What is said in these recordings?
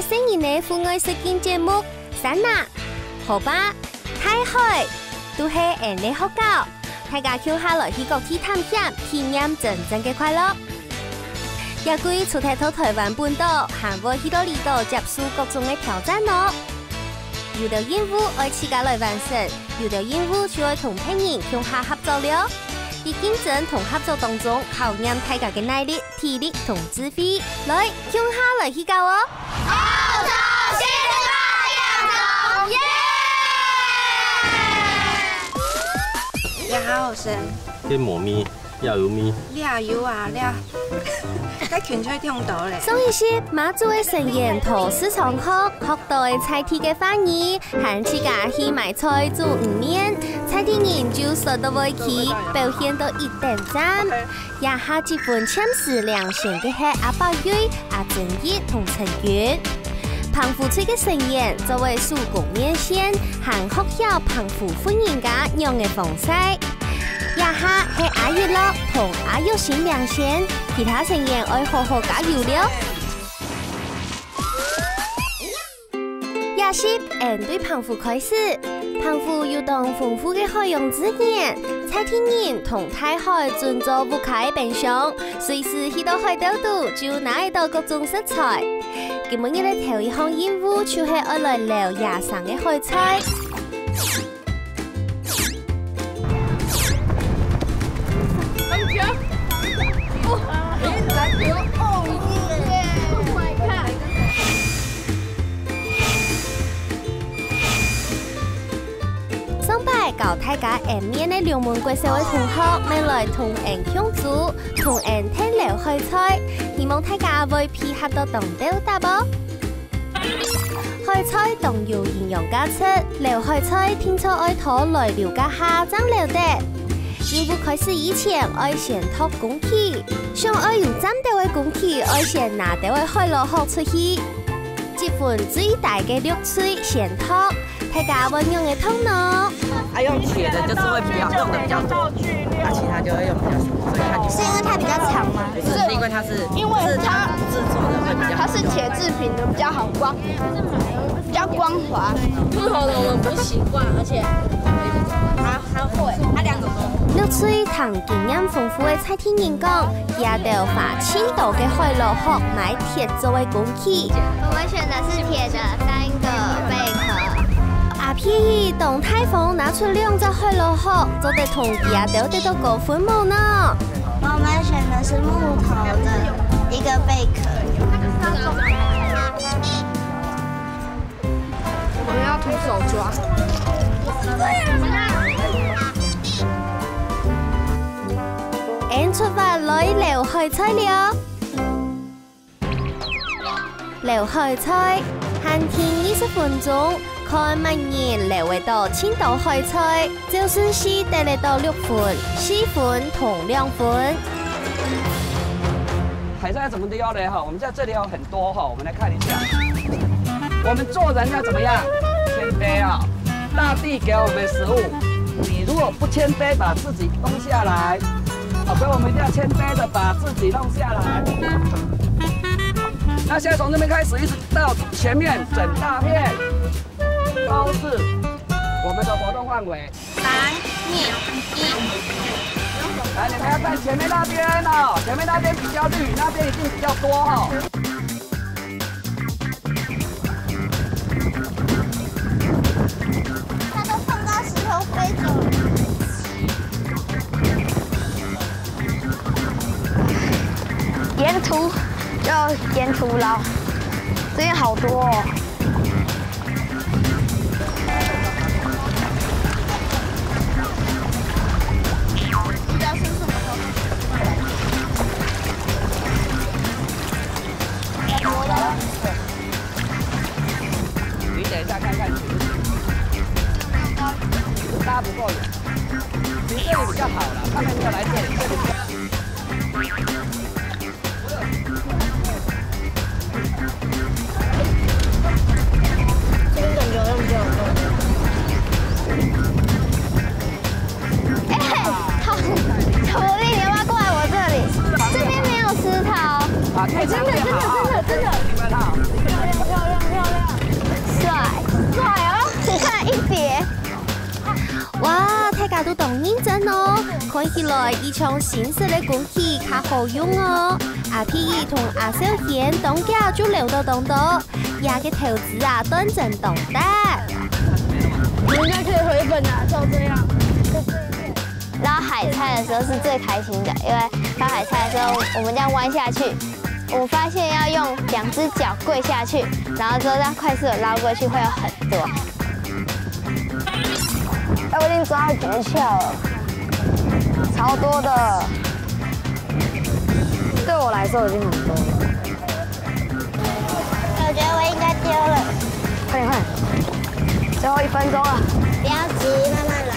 嘅新年嘅户外实景节目，山拿、河巴、太海都系人哋好搞，大家跳下來去各地探險，體驗真正嘅快樂。也歸出睇到台灣本島，還會去到離島接受各種嘅挑戰咯。有條任務愛自家來完成，有條任務就愛同別人共下合作了。喺競爭同合作當中，考驗大家嘅耐力、體力同智慧。來，共下來去搞哦！好頭先發揚中耶！你好學生，去磨咪，要有咪。你也有啊，你啊，喺拳吹聽到咧。上一集馬祖嘅成員陶市場學到菜地嘅翻譯，喊自家去買菜做5年，菜地人就說到會去，表現到一點讚。也下一份簽詞良善嘅係阿伯瑞、阿正義同陳月。澎湖區嘅成員作為手工麵線，行學校澎湖歡迎家用嘅方式。也下係阿月樂同阿玉善良善，其他成員愛好好加油了。也是人對澎湖開始，澎湖有當豐富嘅海洋資源，菜地人同大海盡做不開變相，隨時去到海島度就拿到各種食材。今日嘅頭一項任務就係愛來撈野生嘅海菜。上擺教大家下面嘅兩門貴社會同學，未來同人相處，同人聽聊海菜，希望大家會配合到同到答啵。海菜當有營養價值，聊海菜聽錯愛討來了解下怎聊的。任務開始以前，愛先託公器，想愛有針對嘅公器，愛先拿到嘅海螺殼出去。這份最大嘅綠水先託，大家運用嘅頭腦。用鐵的就是會比較用的比較多，其他就會用比較少，所以它就是因為它比較長嗎？是因為它是它製作的會比較好，它是鐵製品的，比較好光，比較光滑。兔頭的我們不習慣，而且它會，它兩種都。綠水同經驗豐富嘅菜地人講，也要把青島嘅海螺殼買鐵作為工具。我們選的是鐵的3個貝殼。阿皮董太峰拿出2隻海螺殼，做得同也都得到高分冇呢。我們選的是木頭的1個貝殼。我們要徒手抓。出發來撈海菜了，撈海菜限天20分鐘，看乜人撈得到青島海菜，就算是得嚟到6分、4分同2分。海菜怎麼撈呢？哈，我們在這裡有很多哈，我們來看一下。我們做人要怎麼樣？謙卑啊！大地給我們食物，你如果不謙卑，把自己弄下來。所以我們一定要謙卑的把自己弄下來。那現在從這邊開始，一直到前面整大片，都是我們的活動範圍。3、2、1。來，你們要看前面那邊哦，前面那邊比較綠，那邊一定比較多哈。它都碰到石頭飛走了。沿途要沿途撈，這邊好多哦。你等一下看看，拉不夠遠，其實這裡比較好了，看看要來這裡，這裡比較。真的，漂亮漂亮。起来，一场新式的工具较好用哦。阿皮同阿小贤当家就聊到当到，也嘅投资啊，端正懂得。人家可以回本啊，照这样。捞海菜的时候是最开心的，因为捞海菜的时候，我们这样弯下去，我发现要用2只脚跪下去，然后之后这样快速的捞过去，会有很多。哎，我已经抓到诀窍了，超多的，对我来说已经很多了。我觉得我应该丢了，快点快点，最后1分钟了。不要急，慢慢来。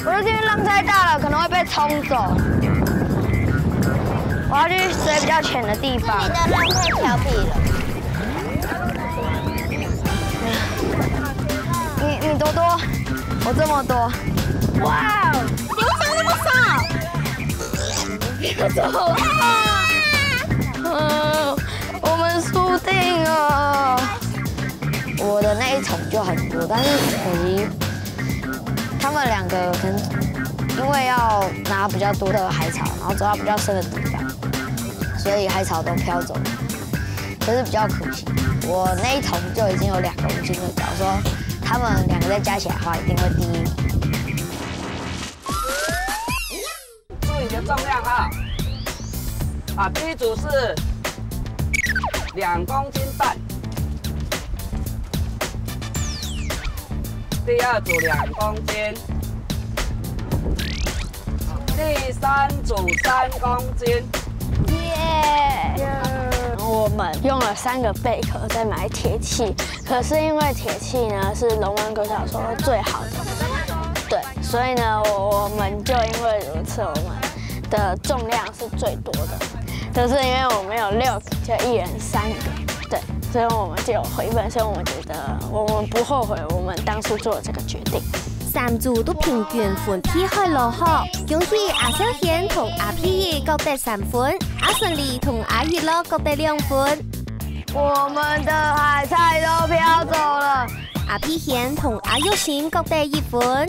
我的这边浪太大了，可能会被冲走。我要去水比较浅的地方。你的浪太调皮了。你多多，我这么多。哇哦！你为什么那么少？别走了！我们输定了。我的那一桶就很多，但是可惜他们2个可能因为要拿比较多的海草，然后走到比较深的地方，所以海草都飘走了。可是比较可惜，我那一桶就已经有2公斤了。假如说他们2个再加起来的话，一定会第1名。注意你的重量哈。啊，第一组是2公斤半，第2组2公斤，第3组3公斤。耶！我们用了3个贝壳在买铁器，可是因为铁器呢是龙湾国小说最好的，对，所以呢我们就因为如此，我们的重量是最多的，就是因为我们有6个，就1人3个，对，所以我们就有回本，所以我们觉得我们不后悔我们当初做的这个决定。3组都平均分配开落好，恭喜阿小贤同阿皮各得3分，阿顺利同阿月乐各得2分。我们的海菜都飘走了，阿皮贤同阿玉贤各得1分。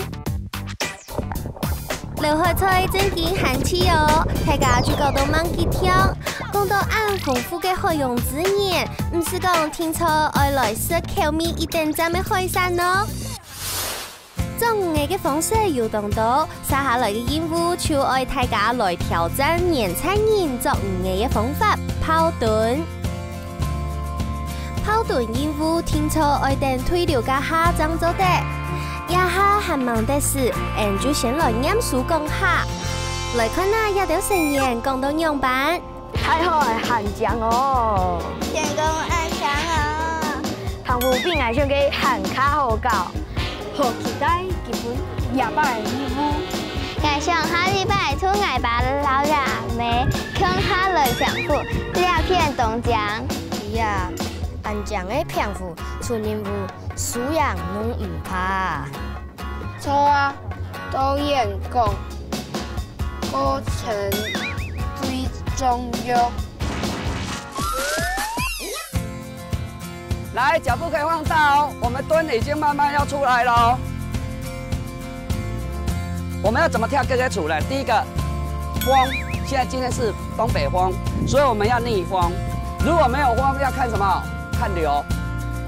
流海菜正經行起哦，大家就搞到猛吉跳，講到咁豐富嘅海洋資源，唔是講聽錯愛來食口味一定站嘅海產咯。做5個嘅方式有當到，接下來嘅任務就愛大家來挑戰年輕人做5個嘅方法泡燉。泡燉任務聽錯愛等推流家下怎做的？一下很忙的事，就先來念書講下。來看下一條成員講到樣板。太好係韓獎哦！天公愛強啊！澎湖邊藝術嘅韓卡好教，好期待基本廿8嘅任務。藝上下禮拜出藝把老人妹向他來享福兩片東獎。呀，按獎嘅澎湖出任務，素養攏唔怕。錯啊，導演講過程最重要。来，脚步可以放大哦。我们蹲已经慢慢要出来了哦。我们要怎么跳这些组呢？第一个，风，现在今天是东北风，所以我们要逆风。如果没有风，要看什么？看流。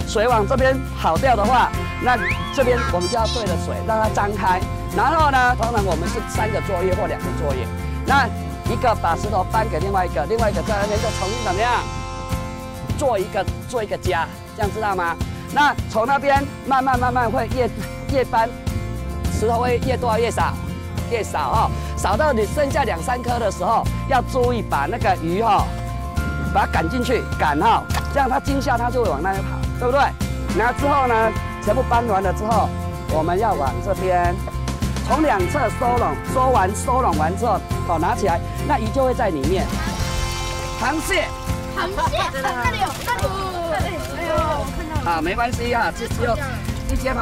水往这边跑掉的话，那这边我们就要对着水，让它张开。然后呢，通常我们是3个作业或2个作业。那一个把石头搬给另外一个，另外一个在那边就重新怎么样？做一个家，这样知道吗？那从那边慢慢会越搬，石头会越多越少，越少哦，少到你剩下2、3颗的时候，要注意把那个鱼哈，把它赶进去，赶哈，这样它惊吓它就会往那边跑，对不对？然后之后呢，全部搬完了之后，我们要往这边，从2侧收拢完之后，好拿起来，那鱼就会在里面。螃蟹。螃蟹，那里有，哎呦，我看到了。啊，没关系啊，只有一些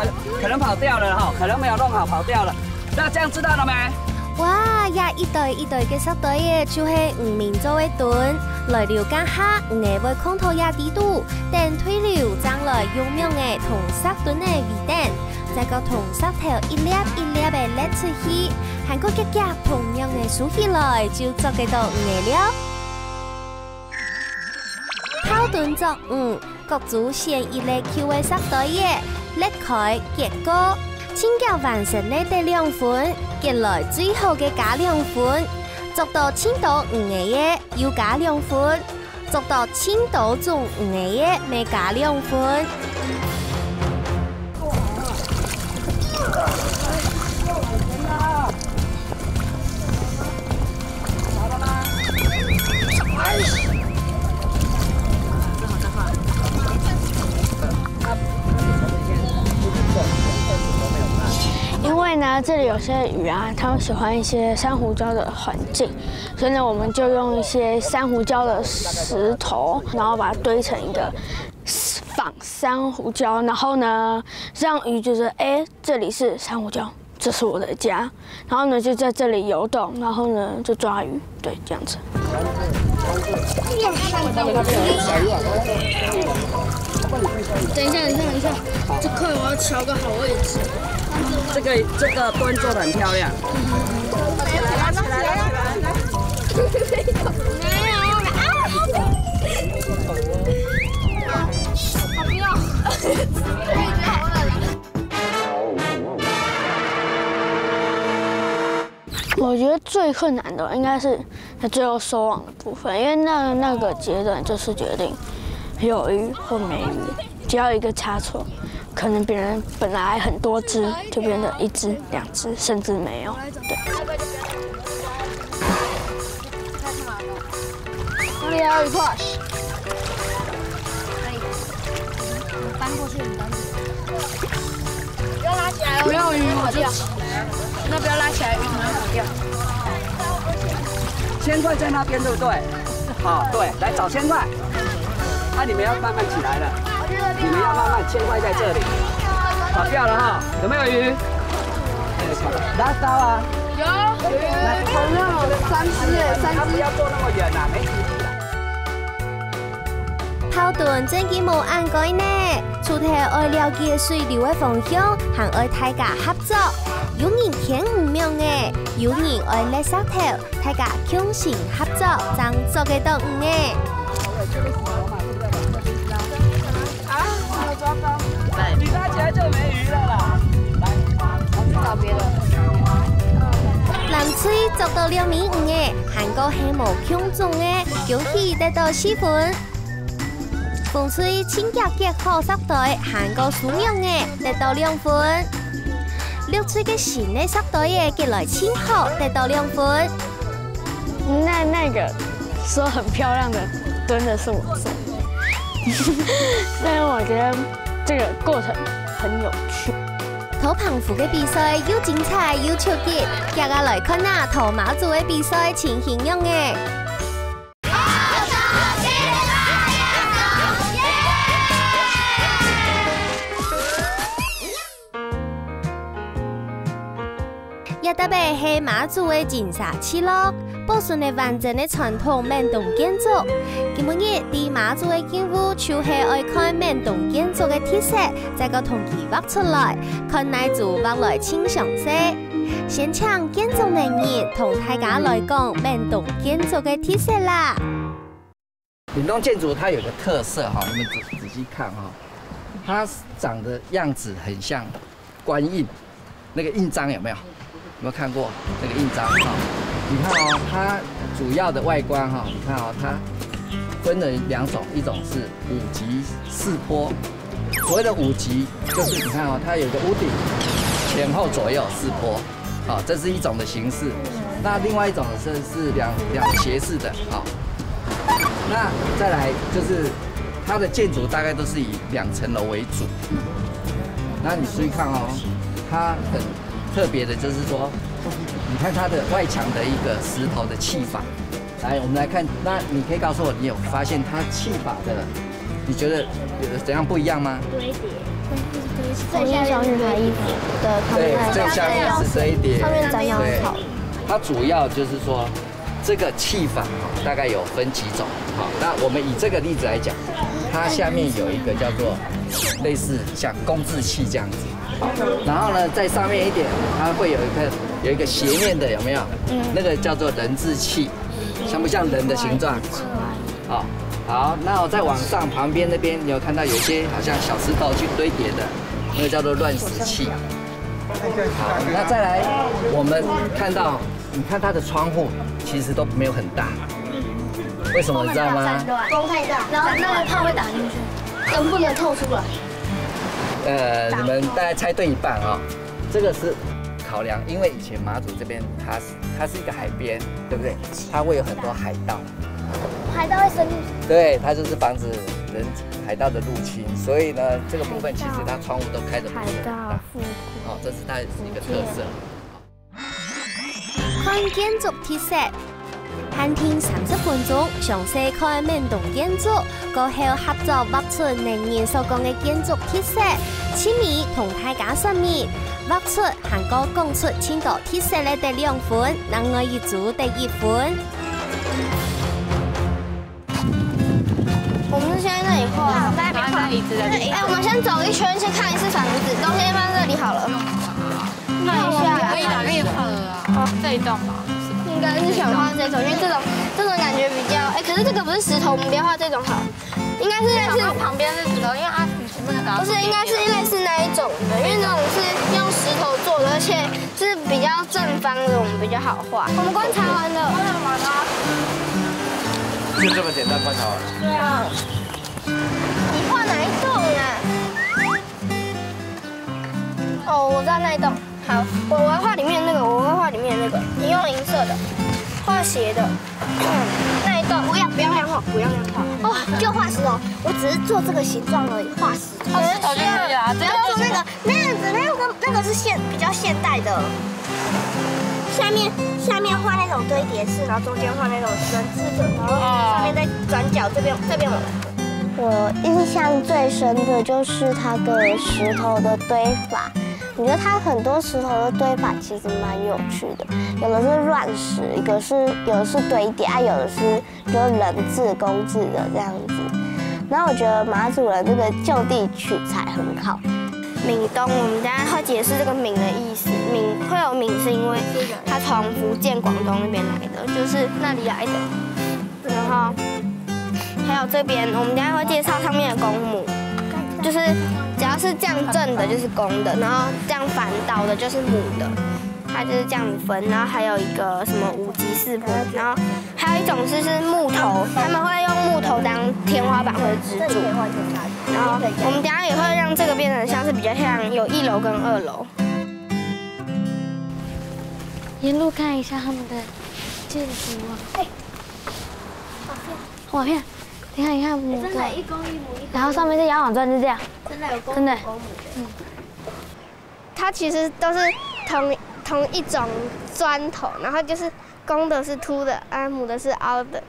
可能跑掉了哈，可能没有弄好跑掉了。那这样知道了没？哇，也一对一对嘅石堆嘅，就是5名做嘅盾，来了解下5个为空头也地度，等退流将来有名嘅同石盾嘅尾灯，再个同石头一粒一粒嘅列出去，韩国夹夹同样嘅数起来就做嘅到5个了。头盾作5，各组先一粒 Q 嘅石堆嘅，裂开结果。请教完成的第2款，结来最后嘅加2款，做到青岛5个嘢要加2款，做到青岛中5个嘢未加2款。因为呢，这里有些鱼啊，它们喜欢一些珊瑚礁的环境，所以呢，我们就用一些珊瑚礁的石头，然后把它堆成一个仿珊瑚礁，然后呢，让鱼觉得，哎，这里是珊瑚礁，这是我的家，然后呢，就在这里游动，然后呢，就抓鱼，对，这样子。等一下，这块我要调个好位置。这个墩做得很漂亮。我觉得最困难的应该是在最后收网的部分，因为那个阶段就是决定有鱼或没鱼，只要一个差错。可能别人本来很多只，就变得1只、2只，甚至没有。对。哪里还有一块？搬过去，你搬过去。不要拉起来哦。没有鱼我就那不要拉起来，鱼可能死掉。铅块在那边，对不对？好，对，来找铅块。那你们要慢慢起来了。你们要慢慢铅块在这里，跑掉了哈，有没有鱼？拉刀啊！有，好像有3只耶，3只。不要坐那么远啦，没体力啦。头盾真嘅冇按改呢，除咗愛了解水流嘅方向，還愛大家合作。有人聽唔明嘅，有人愛叻石頭，大家共同合作，爭做嘅到5個。你拉起来就没鱼了啦。来，我们去找别的。男吹做到2名5個，韓國係無強中嘅，恭喜得到4分。風吹清潔結好石隊，韓國輸贏嘅得到2分。綠吹嘅新嘅石隊嘅結來清好，得到2分。那个说很漂亮的蹲的是我做，但是我觉得这个过程很有趣。土澎湖嘅比賽又精彩又刺激，大家來看下土馬祖嘅比賽情形樣嘅。也特別係馬祖嘅金沙七樂，保存嘅完整嘅傳統闽東建築。今日喺馬祖嘅建築，就係愛看闽東建築嘅特色，再個同佢畫出來，看哪組畫來清詳些。先請建築人員同大家來講闽東建築嘅特色啦。闽東建築它有個特色哈，你們仔細看哈，它長的樣子很像官印，那個印章有沒有？有沒有看過那個印章哈？你看哦，它主要的外觀哈，你看哦，它分了2種，一種是5級4坡。所謂的5級，就是你看哦，它有一個屋頂，前後左右4坡，好，這是一種的形式。那另外一種是兩斜式的，好。那再來就是它的建築大概都是以2層樓為主。那你注意看哦，它很特別的就是說，你看它的外牆的一個石頭的砌法。來，我們來看，那你可以告訴我，你有發現它砌法的，你覺得有怎樣不一樣嗎？堆疊，最下面是他衣服的，對，最下面是堆疊，上面長洋草。它主要就是说，这个气法大概有分几种。好，那我们以这个例子来讲，它下面有一个叫做类似像工字器这样子。好，然后呢，在上面一点，它会有一个斜面的，有没有？那个叫做人字器，像不像人的形状？好，好，那我再往上旁边那边，你有看到有些好像小石头去堆叠的，那个叫做乱石器。好，那再来，我们看到，你看它的窗户其实都没有很大，为什么你知道吗？风太大，然后那个炮会打进去，能不能透出来？你们大概猜对一半啊、这个是考量，因为以前马祖这边它是一个海边，对不对？它会有很多海盗，海盗会伸进去。对，它就是防止海盗的入侵，所以呢，这个部分其实它窗户都开得不是很大，哦，这是它一个特色。看建筑特色，限定30分钟，详细看每栋建筑，过后合作画出能人所讲的建筑特色，趣味同大家说明，画出韩国讲出青岛特色的第2分，另外一组第1分。我们是先在那里画，在那边画椅子的。哎，我们先走一圈，先看一次房子，东西放这里好了。看一下，可以哪里画了啊？这一栋吧。应该是想画这种，因为这种感觉比较，哎，可是这个不是石头，我们不要画这种好。应该是类似旁边是石头，因为它前面的不是，应该是类似那一种的，因为那种是用石头做的，而且是比较正方的，我们比较好画。我们观察完了，就这么简单观察完了。对啊。你画哪一栋啊？哦，我知道那一栋。好，我要画里面那个，我会画里面那个。你用银色的，画斜的。那一栋不要那样画，不要那样画。哦，就画石头，我只是做这个形状而已，画石头。石头就可以了，只要做那样子，那个是比较现代的。下面画那种堆叠式，然后中间画那种人字的，然后上面再转角，这边我来。我印象最深的就是它的石头的堆法，我觉得它很多石头的堆法其实蛮有趣的，有的是乱石，有的是堆叠，有的是就是人字工字的这样子。然后我觉得马祖人这个就地取材很好。闽东，我们等下会解释这个闽的意思。会有闽是因为它从福建、广东那边来的，就是那里来的。然后还有这边，我们等下会介绍上面的公母，就是只要是这样正的就是公的，然后这样反倒的就是母的，它就是这样分。然后还有一个什么5级4坡，然后还有一种是木头，他们会用木头当天花板或者支柱。然后我们等下也会让这个变成像是比较像有1楼跟2楼。沿路看一下他们的建筑啊。瓦片，你看母的，真的，一公一母。然后上面是摇网砖，就这样。真的有公母公母的。它其实都是同一种砖头，然后就是公的是凸的，母的是凹的，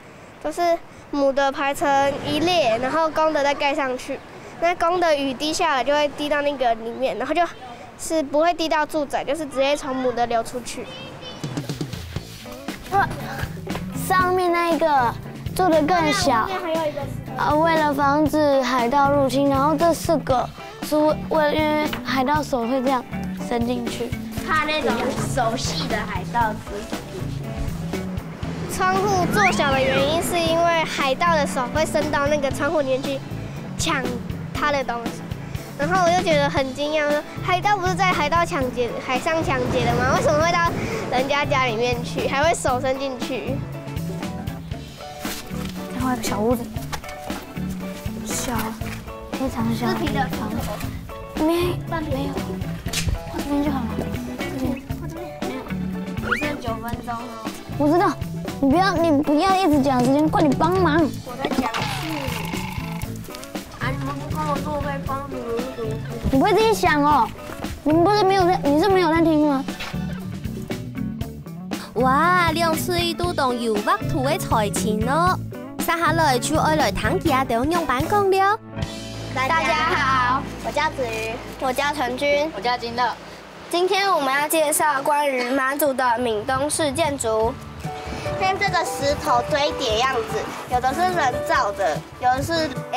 都是母的排成一列，然后公的再盖上去。那公的雨滴下来就会滴到那个里面，然后就是不会滴到住宅，就是直接从母的流出去。上面那一个做的更小，为了防止海盗入侵，然后这4个是因为海盗手会这样伸进去，怕那种手细的海盗子。窗户做小的原因是因为海盗的手会伸到那个窗户里面去抢他的东西，然后我就觉得很惊讶，说海盗不是在海上抢劫的吗？为什么会到人家家里面去，还会手伸进去？再画一个小屋子，非常小。视频的房子没有，画这边就好了。这边没有，只剩9分钟了。我知道，你不要一直讲时间，快点帮忙。我在讲事。你们不跟我做会帮你们读。你不会自己想哦？你是没有在听吗？哇，2歲都當搖畫圖嘅才情咯！接下來就愛來聽其他的樣板講了。大家好，我叫子瑜，我叫陳君，我叫金樂。今天我们要介绍关于马祖的闽东式建筑。看这个石头堆叠样子，有的是人造的，有的是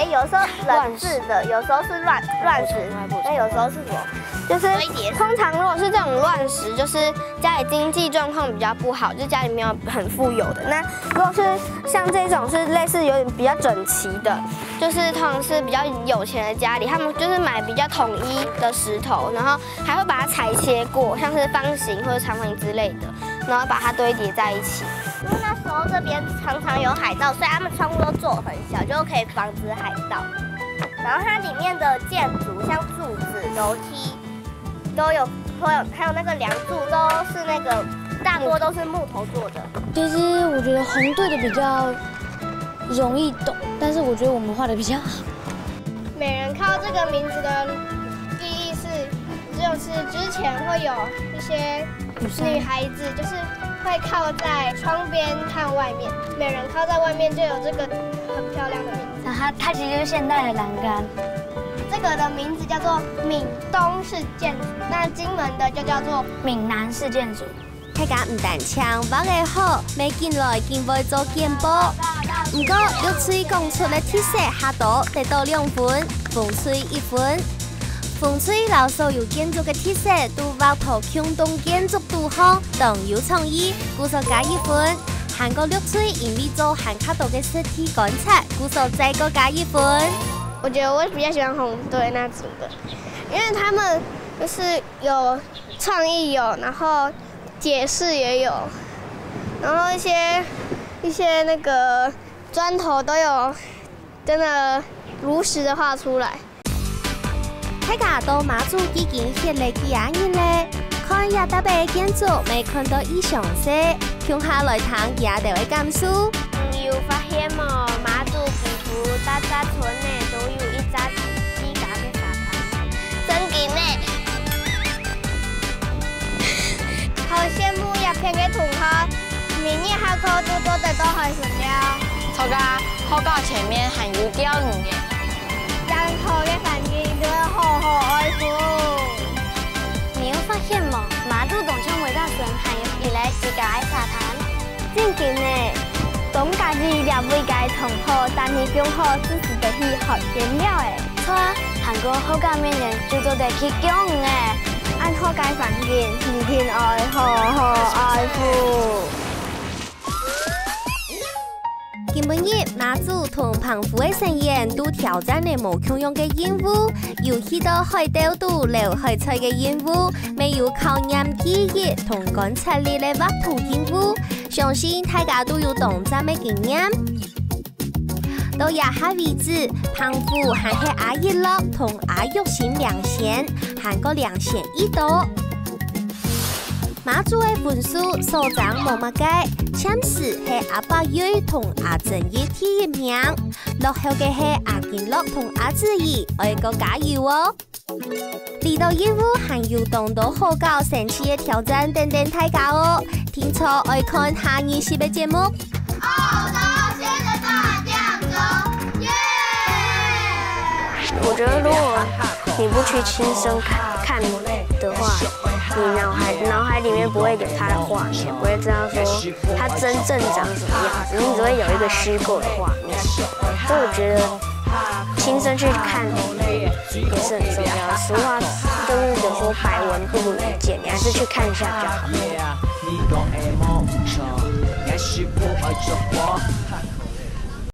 有时候人制的，有时候是乱石，那有时候是什么？就是通常如果是这种乱石，就是家里经济状况比较不好，就是家里没有很富有的。那如果是像这种是类似有点比较整齐的，就是通常是比较有钱的家里，他们就是买比较统一的石头，然后还会把它裁切过，像是方形或者长方形之类的，然后把它堆叠在一起。因为那时候这边常常有海盗，所以他们窗户都做很小，就可以防止海盗。然后它里面的建筑，像柱子、楼梯，都有，还有那个梁柱，都是那个大多都是木头做的。其实我觉得红队的比较容易懂，但是我觉得我们画的比较好。美人靠这个名字的意义是，就是之前会有一些女孩子，就是会靠在窗边看外面，美人靠在外面就有这个很漂亮的名字。然后它其实就是现代的栏杆。这个的名字叫做闽东式建筑，那金门的就叫做闽南式建筑。大家唔但唱畫嘅好，未見來見會做見報。唔過玉翠講出嘅特色下度得到2分，風吹1分。風吹老所有建築嘅特色都包括強動建築都好，當有創意，故所加1分。韓國玉翠因為做韓卡度嘅實體觀察，故所再個加1分。我觉得我比較喜歡紅隊那組的，因為他們就是有創意有，然後解釋也有，然後一些那個磚頭都有真的如實的畫出來。大家到馬祖已經去了幾年咧，看一大堆建築，未看到以上色，向下來談也就會感受。有發現冇？馬祖幾乎大家村呢都有一紮自家嘅沙灘，真勁呢！好羨慕一片嘅同學，明年下課都做得到開心了。參加學校前面還有釣魚嘅，任何嘅環境都要好好愛護。你有發現冇？馬祖東涌每大村還有一個自家嘅沙灘，真勁呢！講家己也未解同好，但係更好支持得去學見了誒。錯啊，韓國學校面前就做得去講誒，按好嘅環境，天天愛好好愛護。今晡日馬祖同澎湖嘅成員都挑戰了無共樣嘅任務，有許多海島都留海菜嘅任務，未有考驗記憶同觀察力嘅畫圖任務，相信大家都有同樣嘅經驗。到日下為止，澎湖還係阿一樂同阿玉先兩線，韓國兩線一度。馬祖嘅分數所長冇乜計，前十係阿伯瑞同阿正義第1名，落後嘅係阿健樂同阿志怡，愛個加油哦！呢度任務還有動到好高神奇嘅挑戰等等大家哦！聽錯愛看下一期嘅節目。我覺得如果你不去親身看的話，你腦海裡面不會有它的畫面，不會知道說它真正長什麼樣子，你只會有一個虛構的畫面。所以我覺得親身去看也是很重要的。實話就是有時候百聞不如一見，你還是去看一下比較好。